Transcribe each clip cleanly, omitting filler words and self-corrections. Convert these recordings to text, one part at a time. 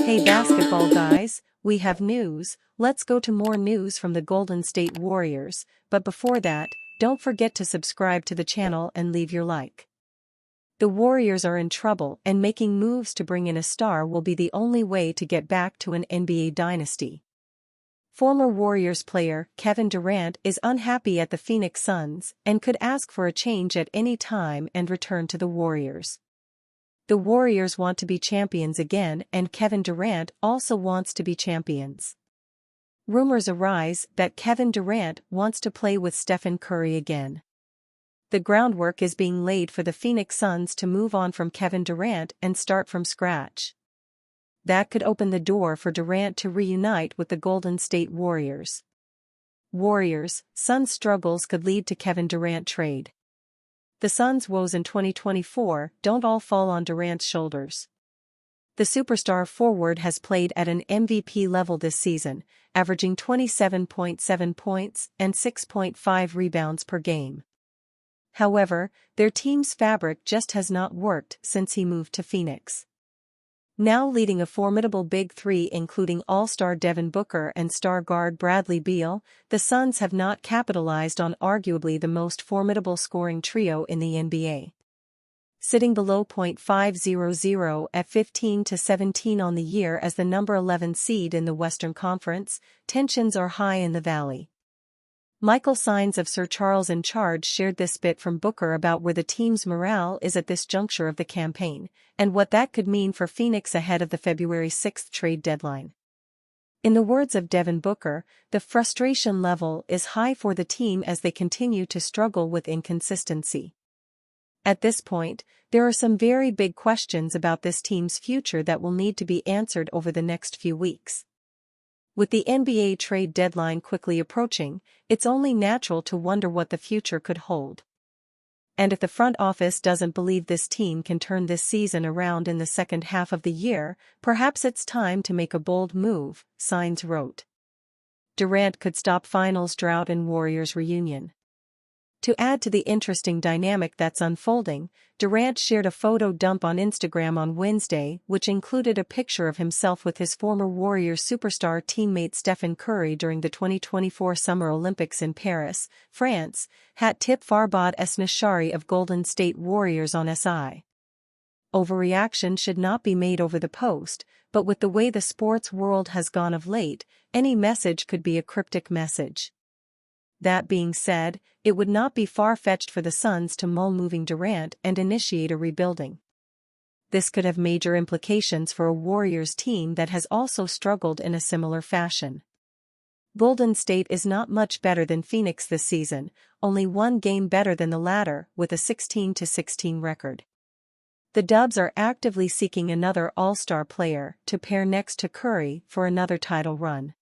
Hey basketball guys, we have news. Let's go to more news from the Golden State Warriors, but before that, don't forget to subscribe to the channel and leave your like. The Warriors are in trouble and making moves to bring in a star will be the only way to get back to an NBA dynasty. Former Warriors player Kevin Durant is unhappy at the Phoenix Suns and could ask for a change at any time and return to the Warriors. The Warriors want to be champions again and Kevin Durant also wants to be champions. Rumors arise that Kevin Durant wants to play with Stephen Curry again. The groundwork is being laid for the Phoenix Suns to move on from Kevin Durant and start from scratch. That could open the door for Durant to reunite with the Golden State Warriors. Suns struggles could lead to Kevin Durant trade. The Suns' woes in 2024 don't all fall on Durant's shoulders. The superstar forward has played at an MVP level this season, averaging 27.7 points and 6.5 rebounds per game. However, their team's fabric just has not worked since he moved to Phoenix. Now leading a formidable Big Three including All-Star Devin Booker and star guard Bradley Beal, the Suns have not capitalized on arguably the most formidable scoring trio in the NBA. Sitting below .500 at 15-17 on the year as the number 11 seed in the Western Conference, tensions are high in the Valley. Michael Signs of Sir Charles in Charge shared this bit from Booker about where the team's morale is at this juncture of the campaign, and what that could mean for Phoenix ahead of the February 6 trade deadline. In the words of Devin Booker, the frustration level is high for the team as they continue to struggle with inconsistency. At this point, there are some very big questions about this team's future that will need to be answered over the next few weeks. With the NBA trade deadline quickly approaching, it's only natural to wonder what the future could hold. And if the front office doesn't believe this team can turn this season around in the second half of the year, perhaps it's time to make a bold move, Signs wrote. Durant could stop finals drought and Warriors reunion. To add to the interesting dynamic that's unfolding, Durant shared a photo dump on Instagram on Wednesday which included a picture of himself with his former Warriors superstar teammate Stephen Curry during the 2024 Summer Olympics in Paris, France, hat tip Farbad Esnashari of Golden State Warriors on SI. Overreaction should not be made over the post, but with the way the sports world has gone of late, any message could be a cryptic message. That being said, it would not be far-fetched for the Suns to mull moving Durant and initiate a rebuilding. This could have major implications for a Warriors team that has also struggled in a similar fashion. Golden State is not much better than Phoenix this season, only one game better than the latter with a 16-16 record. The Dubs are actively seeking another All-Star player to pair next to Curry for another title run.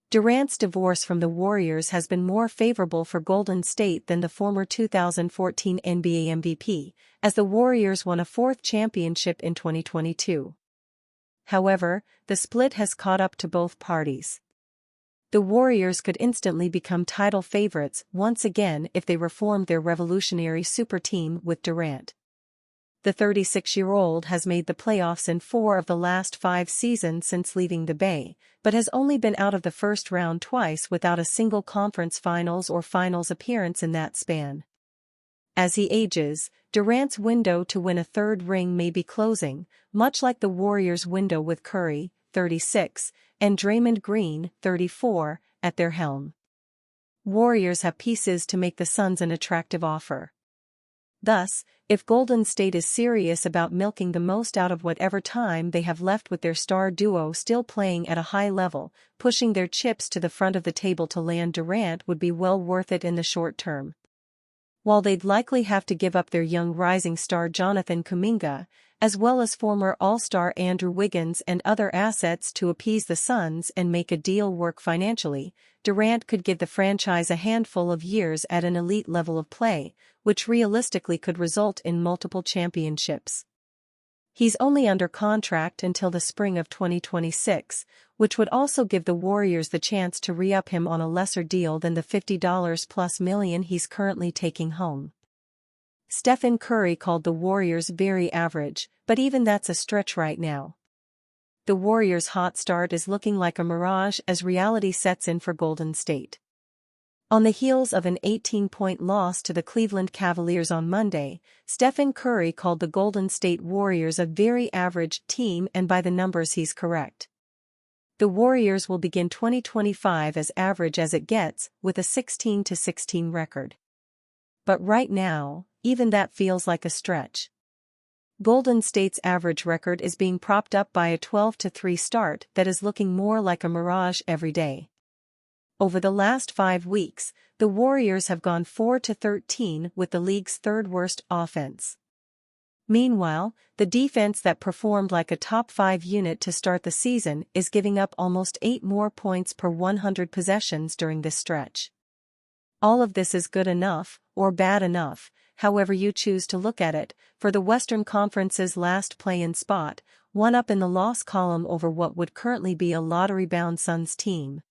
Durant's divorce from the Warriors has been more favorable for Golden State than the former 2014 NBA MVP, as the Warriors won a fourth championship in 2022. However, the split has caught up to both parties. The Warriors could instantly become title favorites once again if they reformed their revolutionary super team with Durant. The 36-year-old has made the playoffs in 4 of the last 5 seasons since leaving the Bay, but has only been out of the first round twice without a single conference finals or finals appearance in that span. As he ages, Durant's window to win a third ring may be closing, much like the Warriors' window with Curry, 36, and Draymond Green, 34, at their helm. Warriors have pieces to make the Suns an attractive offer. Thus, if Golden State is serious about milking the most out of whatever time they have left with their star duo still playing at a high level, pushing their chips to the front of the table to land Durant would be well worth it in the short term. While they'd likely have to give up their young rising star Jonathan Kuminga, as well as former All-Star Andrew Wiggins and other assets to appease the Suns and make a deal work financially, Durant could give the franchise a handful of years at an elite level of play, which realistically could result in multiple championships. He's only under contract until the spring of 2026, which would also give the Warriors the chance to re-up him on a lesser deal than the $50+ million he's currently taking home. Stephen Curry called the Warriors very average, but even that's a stretch right now. The Warriors' hot start is looking like a mirage as reality sets in for Golden State. On the heels of an 18-point loss to the Cleveland Cavaliers on Monday, Stephen Curry called the Golden State Warriors a very average team, and by the numbers he's correct. The Warriors will begin 2025 as average as it gets, with a 16-16 record. But right now, even that feels like a stretch. Golden State's average record is being propped up by a 12-3 start that is looking more like a mirage every day. Over the last 5 weeks, the Warriors have gone 4-13 with the league's third-worst offense. Meanwhile, the defense that performed like a top-5 unit to start the season is giving up almost 8 more points per 100 possessions during this stretch. All of this is good enough, or bad enough, however you choose to look at it, for the Western Conference's last play-in spot, one up in the loss column over what would currently be a lottery-bound Suns team.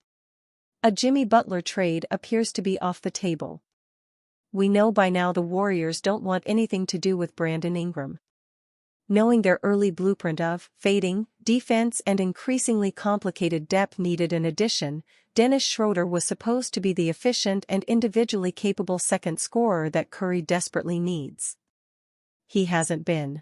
A Jimmy Butler trade appears to be off the table. We know by now the Warriors don't want anything to do with Brandon Ingram. Knowing their early blueprint of fading defense and increasingly complicated depth needed an addition, Dennis Schroeder was supposed to be the efficient and individually capable second scorer that Curry desperately needs. He hasn't been.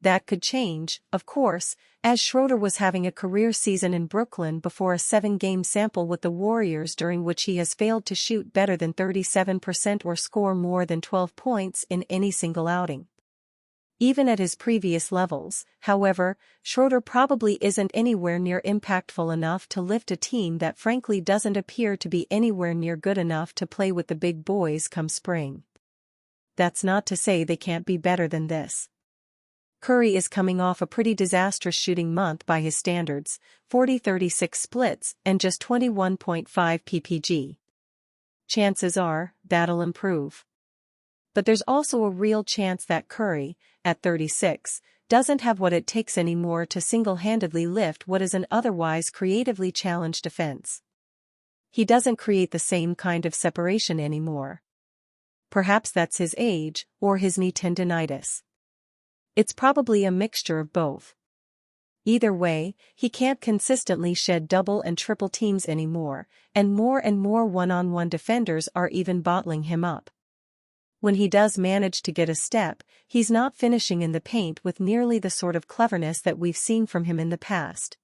That could change, of course, as Schroeder was having a career season in Brooklyn before a 7-game sample with the Warriors during which he has failed to shoot better than 37% or score more than 12 points in any single outing. Even at his previous levels, however, Schroeder probably isn't anywhere near impactful enough to lift a team that frankly doesn't appear to be anywhere near good enough to play with the big boys come spring. That's not to say they can't be better than this. Curry is coming off a pretty disastrous shooting month by his standards, 40-36 splits and just 21.5 ppg. Chances are, that'll improve. But there's also a real chance that Curry, at 36, doesn't have what it takes anymore to single-handedly lift what is an otherwise creatively challenged defense. He doesn't create the same kind of separation anymore. Perhaps that's his age, or his knee tendinitis. It's probably a mixture of both. Either way, he can't consistently shed double and triple teams anymore, and more one-on-one defenders are even bottling him up. When he does manage to get a step, he's not finishing in the paint with nearly the sort of cleverness that we've seen from him in the past.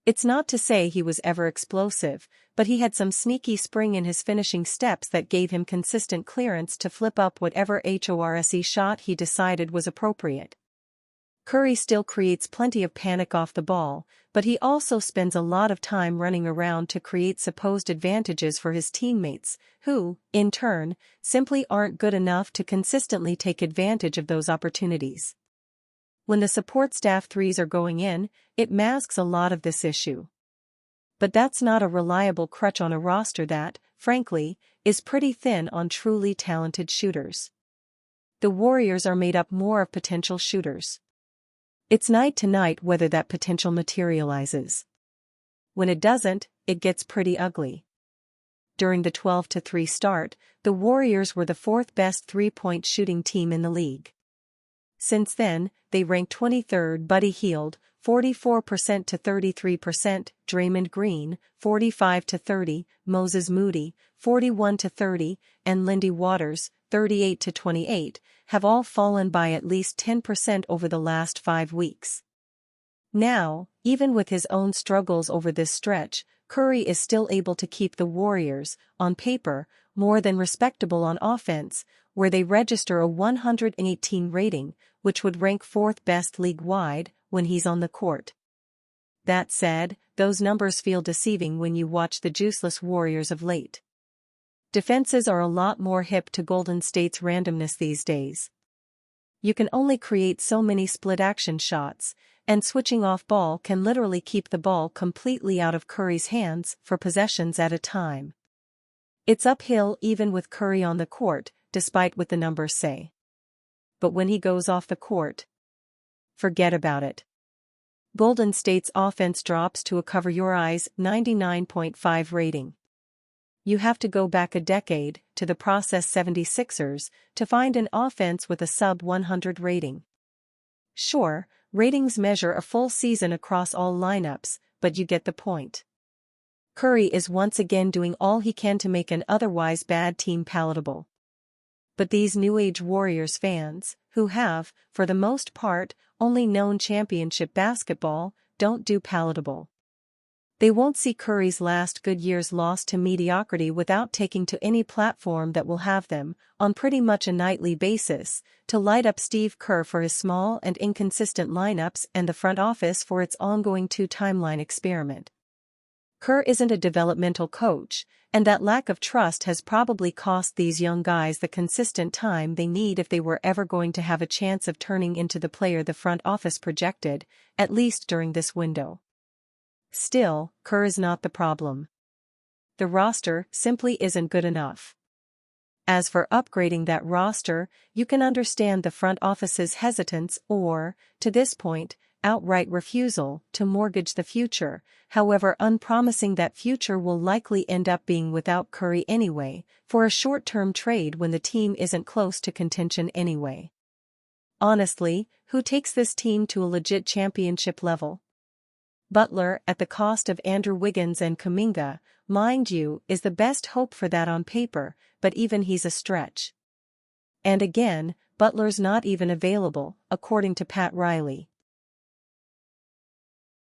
It's not to say he was ever explosive, but he had some sneaky spring in his finishing steps that gave him consistent clearance to flip up whatever HORSE shot he decided was appropriate. Curry still creates plenty of panic off the ball, but he also spends a lot of time running around to create supposed advantages for his teammates, who, in turn, simply aren't good enough to consistently take advantage of those opportunities. When the support staff threes are going in, it masks a lot of this issue. But that's not a reliable crutch on a roster that, frankly, is pretty thin on truly talented shooters. The Warriors are made up more of potential shooters. It's night to night whether that potential materializes. When it doesn't, it gets pretty ugly. During the 12-3 start, the Warriors were the 4th best three-point shooting team in the league. Since then, they ranked 23rd Buddy Hield, 44% to 33%, Draymond Green, 45 to 30, Moses Moody, 41 to 30, and Lindy Waters, 38 to 28, have all fallen by at least 10% over the last 5 weeks. Now, even with his own struggles over this stretch, Curry is still able to keep the Warriors, on paper, more than respectable on offense, where they register a 118 rating, which would rank 4th best league-wide, when he's on the court. That said, those numbers feel deceiving when you watch the juiceless Warriors of late. Defenses are a lot more hip to Golden State's randomness these days. You can only create so many split-action shots, and switching off ball can literally keep the ball completely out of Curry's hands for possessions at a time. It's uphill even with Curry on the court, despite what the numbers say. But when he goes off the court, forget about it. Golden State's offense drops to a cover-your-eyes 99.5 rating. you have to go back a decade, to the process 76ers, to find an offense with a sub-100 rating. Sure, ratings measure a full season across all lineups, but you get the point. Curry is once again doing all he can to make an otherwise bad team palatable. But these New Age Warriors fans, who have, for the most part, only known championship basketball, don't do palatable. They won't see Curry's last good years lost to mediocrity without taking to any platform that will have them, on pretty much a nightly basis, to light up Steve Kerr for his small and inconsistent lineups and the front office for its ongoing two-timeline experiment. Kerr isn't a developmental coach, and that lack of trust has probably cost these young guys the consistent time they need if they were ever going to have a chance of turning into the player the front office projected, at least during this window. Still, Kerr is not the problem. The roster simply isn't good enough. As for upgrading that roster, you can understand the front office's hesitance or, to this point, outright refusal to mortgage the future, however unpromising that future will likely end up being without Curry anyway, for a short-term trade when the team isn't close to contention anyway. Honestly, who takes this team to a legit championship level? Butler, at the cost of Andrew Wiggins and Kuminga, mind you, is the best hope for that on paper, but even he's a stretch. And again, Butler's not even available, according to Pat Riley.